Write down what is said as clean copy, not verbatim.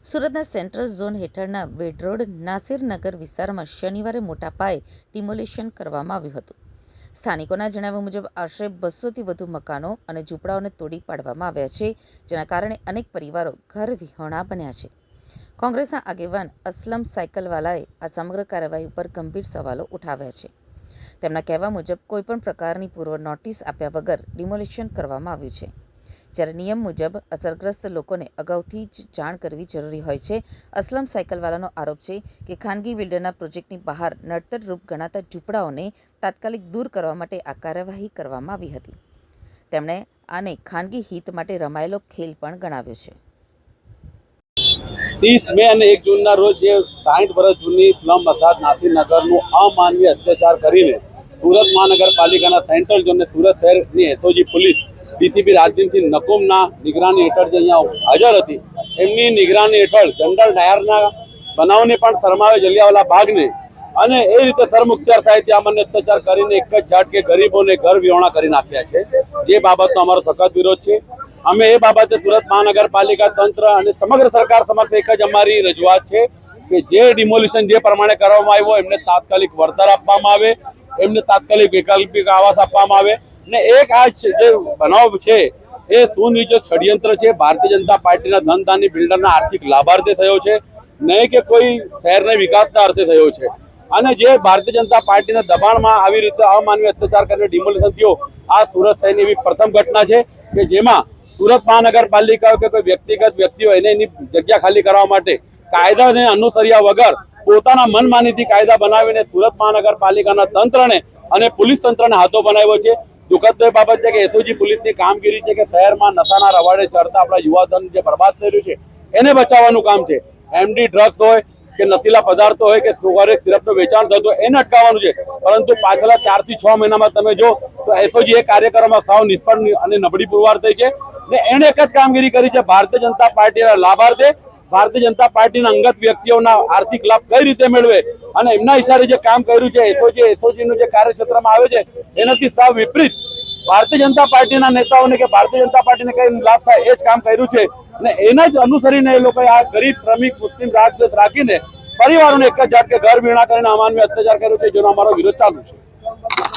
સુરતના central zone હેઠળના વેડ road નાસિરનગર વિસ્તારમાં શનિવારે મોટા પાયે ડિમોલિશન કરવામાં આવ્યું હતું. સ્થાનિકોના જણાવ્યા મુજબ આશરે 200થી વધુ મકાનો અને ઝૂંપડાઓને તોડી પાડવામાં આવ્યા છે, જેના કારણે અનેક પરિવારો ઘર વિહોણા બન્યા છે. કોંગ્રેસના આગેવાન અસલમ સાયકલવાલાએ આ સમગ્ર કાર્યવાહી ઉપર ગંભીર સવાલો ઉઠાવ્યા છે. તેમના કહેવા મુજબ કોઈપણ પ્રકારની પૂર્વ નોટિસ આપ્યા વગર ડિમોલિશન કરવામાં આવ્યું છે, જ્યારે નિયમ મુજબ અસરગ્રસ્ત લોકોને અગાઉથી જ જાણ કરવી જરૂરી હોય છે. અસલમ સાયકલવાલાનો આરોપ છે કે ખાનગી બિલ્ડરના પ્રોજેક્ટની બહાર નડતરરૂપ ગણાતા ઝૂંપડાઓને તાત્કાલિક દૂર કરવા માટે આ કાર્યવાહી કરવામાં આવી હતી. તેમણે આને ખાનગી હિત માટે રમાયેલો ખેલ પણ ગણાવ્યો છે. 30 મે અને 1 જૂનના રોજ જે 60 વર્ષ જૂની સ્લમ વસાહત નાસિરનગરનું અમાનવીય અત્યાચાર કરીને સુરત મહાનગરપાલિકાના સેન્ટ્રલ ઝોન અને સુરત શહેરની એસઓજી પોલીસ ડીસીપી રાજદીપસિંહ નકુમના નિગરાની હેઠળ જે અહીંયા હાજર હતી, એમની નિગરાની હેઠળ જનરલ ડાયરના બનાવને પણ શરમાવે જલિયાવાલા બાગને અને એ રીતે સરમુખત્યાર સાહિત્ય અમને અત્યાચાર કરીને એક જ ઝાટકે ગરીબોને ઘર વિહોણા કરી નાખ્યા છે, જે બાબતનો અમારો સખત વિરોધ છે. અમે એ બાબતે સુરત મહાનગરપાલિકા તંત્ર અને સમગ્ર સરકાર સમક્ષ એક જ અમારી રજૂઆત છે કે જે ડિમોલિશન જે પ્રમાણે કરવામાં આવ્યો એમને તાત્કાલિક વળતર આપવામાં આવે, એમને તાત્કાલિક વૈકલ્પિક આવાસ આપવામાં આવે. ને એક આ જે બનાવ છે એ સુનિયોજિત ષડયંત્ર છે. ભારતીય જનતા પાર્ટીના ધનધાની બિલ્ડરના આર્થિક લાભાર્થે થયો છે, નહીં કે કોઈ શહેરના વિકાસના અર્થે થયો છે. અને જે ભારતીય જનતા પાર્ટીના દબાણમાં આવી રીતે અમાનવીય અત્યાચાર કરીને ડિમોલિશન થયો, આ સુરત શહેરની એવી પ્રથમ ઘટના છે કે જેમાં સુરત મહાનગરપાલિકા કે કોઈ વ્યક્તિગત વ્યક્તિઓ એને એની જગ્યા ખાલી કરવા માટે કાયદાને અનુસર્યા વગર પોતાના મનમાનીથી કાયદા બનાવીને સુરત મહાનગરપાલિકાના તંત્રને અને પોલીસ તંત્રને હાથો બનાવ્યો છે. દુઃખદ એ બાબત છે કે એસઓજી પોલીસની કામગીરી છે કે શહેરમાં નશાના રવાડે ચડતા આપણા યુવાધન જે બરબાદ થઈ રહ્યું છે એને બચાવવાનું કામ છે. એમડી ડ્રગ્સ હોય કે નશીલા પદાર્થો હોય કે સુગર સિરપનું વેચાણ થતું હોય એને અટકાવવાનું છે. પરંતુ પાછલા 4 થી 6 મહિનામાં તમે જો તો એસઓજી એ કાર્યક્રમમાં સાવ નિષ્ફળ અને નબળી પુરવાર થઈ છે. એને એક જ કામગીરી કરી છે, ભારતીય જનતા પાર્ટીના લાભાર્થે ભારતીય જનતા પાર્ટીના અંગત વ્યક્તિઓના આર્થિક લાભ કઈ રીતે મેળવે અને એમના ઈશારે જે કામ કર્યું છે એસઓજીનું જે કાર્યક્ષેત્રમાં આવે છે એનાથી સાવ વિપરીત ભારતીય જનતા પાર્ટીના નેતાઓને કે ભારતીય જનતા પાર્ટીને કઈ લાભ થાય એ જ કામ કર્યું છે. અને એના જ અનુસરીને એ લોકોએ આ ગરીબ શ્રમિક મુસ્લિમ રાજદ્વેષ રાખીને પરિવારોને એક જ ઝાટકે ઘર વીણા કરીને અમાનવીય અત્યાચાર કર્યો છે, જેનો અમારો વિરોધ ચાલુ છે.